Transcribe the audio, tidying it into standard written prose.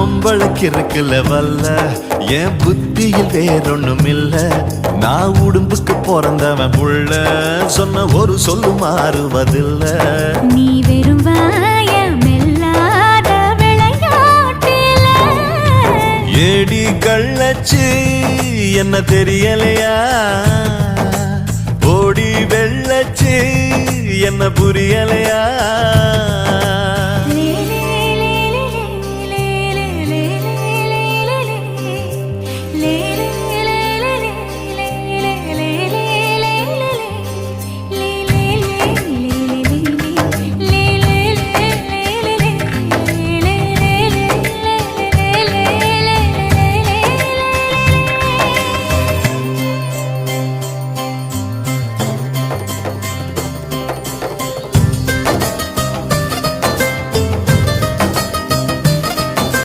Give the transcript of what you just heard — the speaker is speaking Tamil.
பொம்பளைக்கு இருக்குல்ல வல்ல என் புத்தியில் வேறொன்னும் இல்ல. நான் உடும்புக்கு பிறந்தவன் புள்ள சொன்ன ஒரு சொல்லு மாறுவதில்ல. நீ வெறும் வாயமில்லாத விளையாட்டில ஏடி கள்ளச்சு என்ன தெரியலையா? ஓடி வெள்ளச்சு என்ன புரியலையா?